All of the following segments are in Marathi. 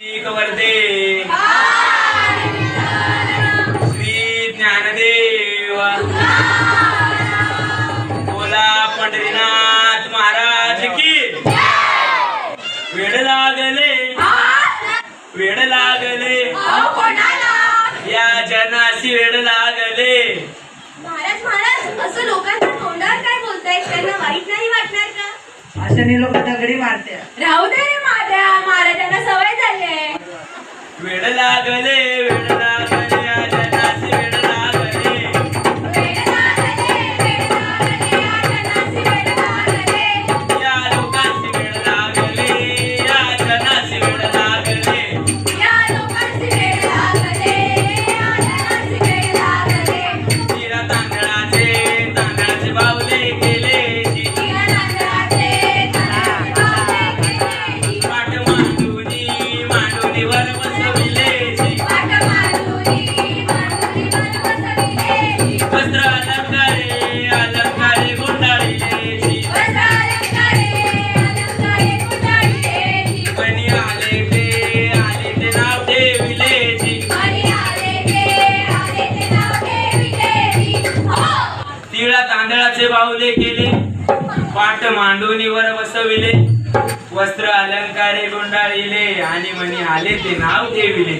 वर्धे श्री ज्ञानदेव बोला पंढरीनाथ महाराज की वेड लागले या जनासी वेड लागले। महाराज महाराज असं लोकांच्या तोंडावर काय बोलताय? त्यांना वाईट नाही वाटणार का? अशाने लोक दगडी मारते। राहू दे रे महाराजांना सवय झाली आहे। वेड लागले या जनासी वेड लागले। या लोकांची वेड लागले या जनासी वेड लागले। तिला तांदळाचे बावले केले पाठ मांडूनी वर बसविले वस्त्र अलंकारे गुंडाळिले मणी आले ते नाव ठेविले। तिळा तांदळाचे बाहुले केले पाठ मांडूनी वर बसविले वस्त्र अलंकारे गुंडाळिले आणि म्हणे आले ते नाव ठेविले।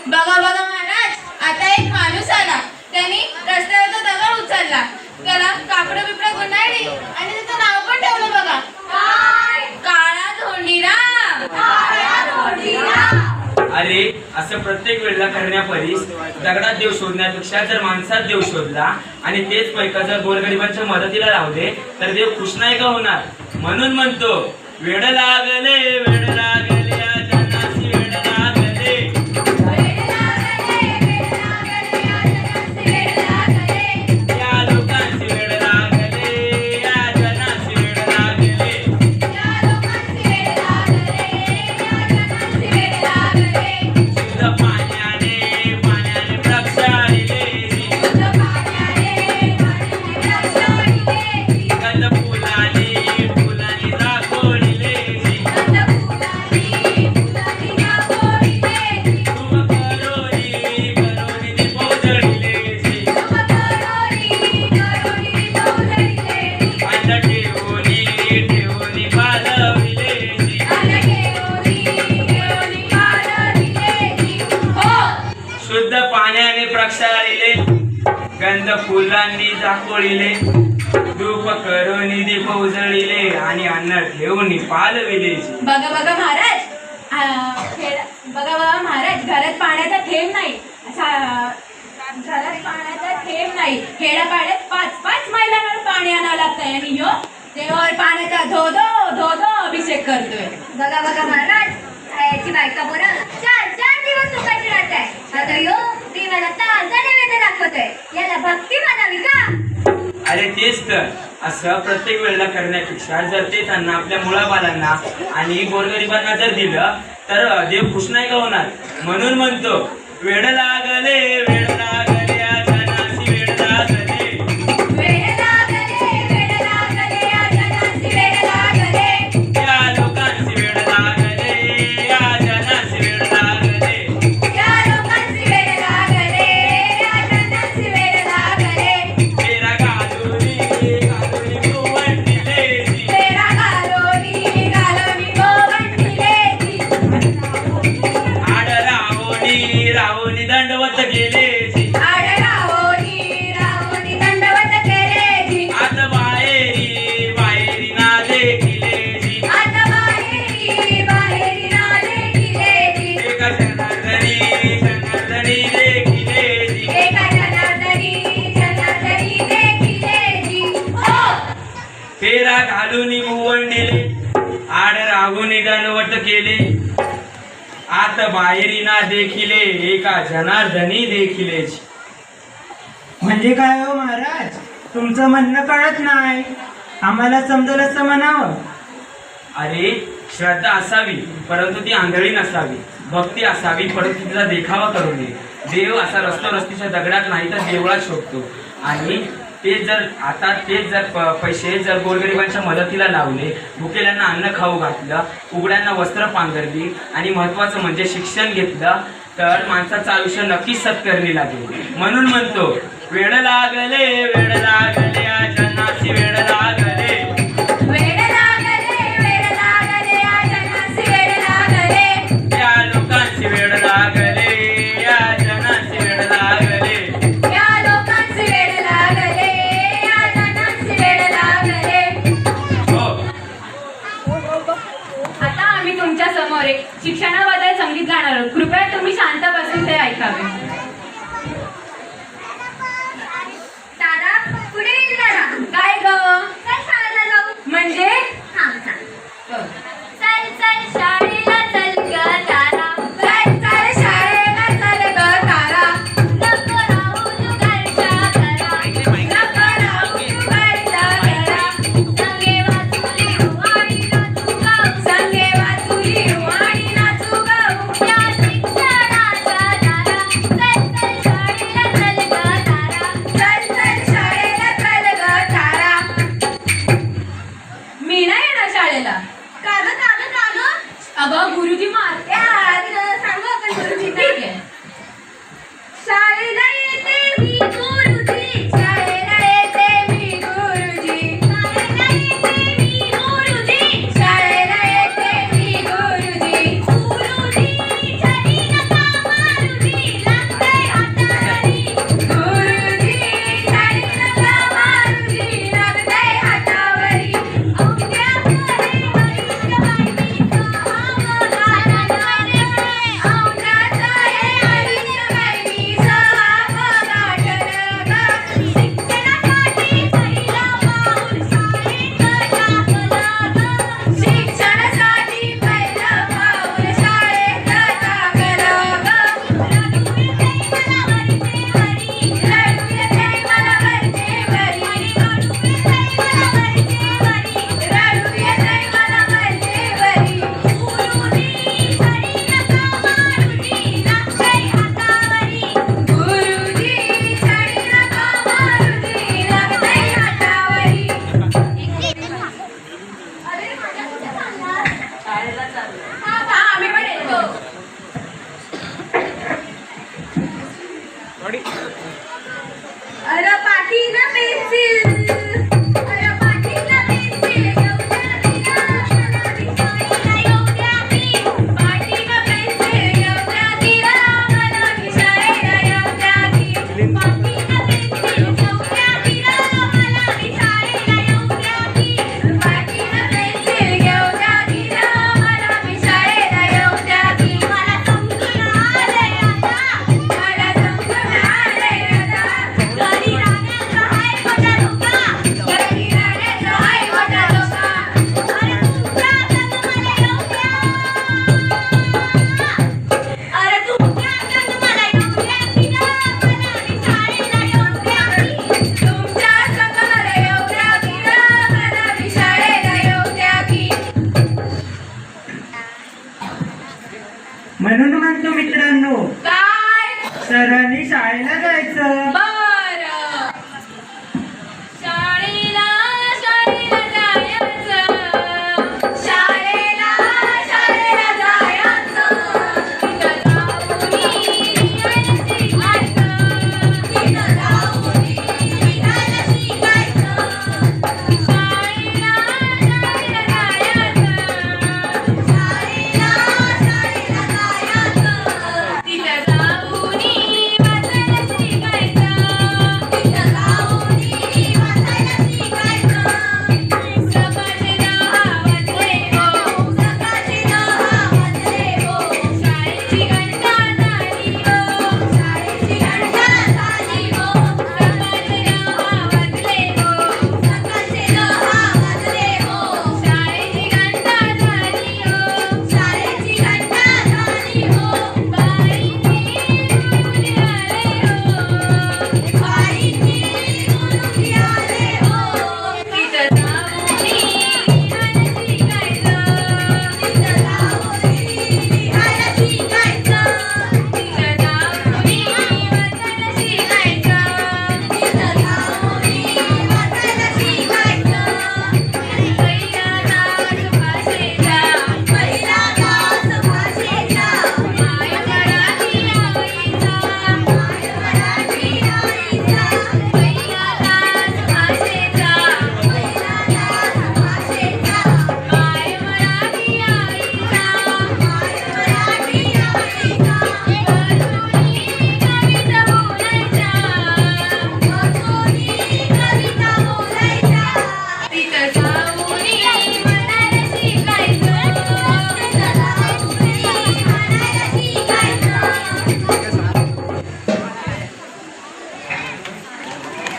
बघा बघा महाराज, आता एक माणूस आला, त्यांनी रस्त्यावर दगड उचलला, त्याला कापड बिपड गुंडाळली आणि त्याचं नाव पण ठेवलं बघा, काळा धोंडीराम। अरे असं प्रत्येक वेळेला करण्यापरीस दगडात देव शोधण्यापेक्षा जर माणसात देव शोधला आणि तेच पैका जर गोरगरिबांच्या मदतीला लावले तर देव खुश नाही का होणार? म्हणून म्हणतो वेड लागले या जनासी वेड लागले। या लोकांची वेड लागले या जनासी वेड लागले। शुद्ध पाण्याने प्रक्षाळिले गंध फुलानी दाखवले करोनी पोजळिले अन्न ठेवूनी पालविले। शुद्ध पाण्याने प्रक्षाळिले गंध फुलांनी झाकोळिले धूप करोनी दीप उजळिले आणि अन्न ठेवून पालविले। बघा बघा महाराज, घरात पाण्याचा थेंब नाही, खेड्यापाड्यात 5-5 मैलांवर पाणी आणावं लागतंय आणि ह्यो देवावर पाण्याचा धो धो अभिषेक करतोय। बघा बघा महाराज, याची बायका बोला 4 दिवस सुखाची राहत आहे, आता ह्यो देवाला ताजा नैवेद्य दाखवतोय, याला भक्ती म्हणावी का? अरे तेच तर, असं प्रत्येक वेळेला करण्यापेक्षा जर ते त्यांना आपल्या मुळाबालांना आणि गोरगरिबांना जर दिलं तर देव खुश नाही का होणार? म्हणून म्हणतो वेड लागले या जनासी वेड लागले। या लोकांची वेड लागले या जनासी वेड लागले। फेरा घालूनी भुवन दिले आड रावणी दंडवत गेले आता बाहेरी ना देखिले एका जनार्दनी देखिले फेरा घालून भुवन दिले आड रागुनी दंडवत केले आता बाहेरी ना देखिले एका जनार्दनी देखिले। म्हणजे काय हो महाराज, तुमचं म्हणणं कळत नाही, आम्हाला समजलं असं म्हणावं। अरे श्रद्धा असावी परंतु ती आंधळी नसावी, भक्ती असावी परंतु तिचा देखावा करू नये। देव असा रस्त्याच्या दगडात नाही तर देवळात शोधतो आणि तेच जर पैसे जर गोरगरिबांच्या मदतीला लावले, भुकेल्यांना अन्न खाऊ घातलं, उघड्यांना वस्त्र पांघरली आणि महत्वाचं म्हणजे शिक्षण घेतलं तर माणसाचं आयुष्य नक्कीच सत्कर्मी लागेल. म्हणून म्हणतो वेळ लागले या जनासी वेळ लागले. वेड लागले या जनासी वेड लागले. या लोकांची वेळ लागले या जनासी वेळ लागले. या लोकांचे वेड लागले या जनासी वेड लागले. हो, आता आम्ही तुमच्या समोर एक शिक्षणाबद्दल संगीत गाणार आहोत. कृपया तुम्ही शांत बसून ते ऐकावे. तारा पुढे गेली तारा. काय ग? काय शाळेला जाऊ म्हणजे? चल चल शाळेला चल ग तारा. चल चल शाळेला चल ग तारा. नको राहू तू घरच्या घरा. नको राहू तू घरच्या घरा. संगे वाचू लिहू आणि नाचू गाऊ. संगे वाचू लिहू आणि नाचू गाऊ. या शिक्षणाच्या दारा. चल चल शाळेला चल ग तारा. चल चल शाळेला चल ग तारा. मी नाही येणार शाळेला. का ग का ग का ग? अगं गुरुजी मारतात. सांगू आपण गुरुजी. ठीक आहे. शाळेला येते मी गुरुजी. शाळेला येते मी गुरुजी. शाळेला येते मी गुरुजी. शाळेला येते मी गुरुजी. गुरुजी छडी नका मारुजी. लागतंय हातावरी. गुरुजी छडी नका मारुजी. लागतंय हातावरी. औंध्या करे वरिष्ठ बाई आम्ही पण येतो. अरे पाटी ना पेन्सिल. अरे पाटी ना पेन्सिल. एवढ्या दिना मला एवढ्या दी. पाटी ना पेन्सिल. एवढ्या दिना मला शाळेला एवढ्या दी. पाटी ना पेन्सिल. एवढ्या दिना मला शाळेला एवढ्या दी. पाटी ना पेन्सिल. एवढ्या दिना मला शाळेला एवढ्या दी. मला समजून आलंय आता. मला समजून आलंय आता. घरी राहण्याचं हाय मोठा धोका. घरी राहण्याचं हाय मोठा धोका. अरे तुमच्या संग मला एवढ्या. अरे तुमच्या संग मला एवढ्या दिना मला शाळेला एवढ्या दी. तुमच्या संग मला एवढ्या दिना मला शाळेला एवढ्या दी. म्हणून म्हणतो मित्रांनो, काय? सरांनी शाळेला जायचं. बर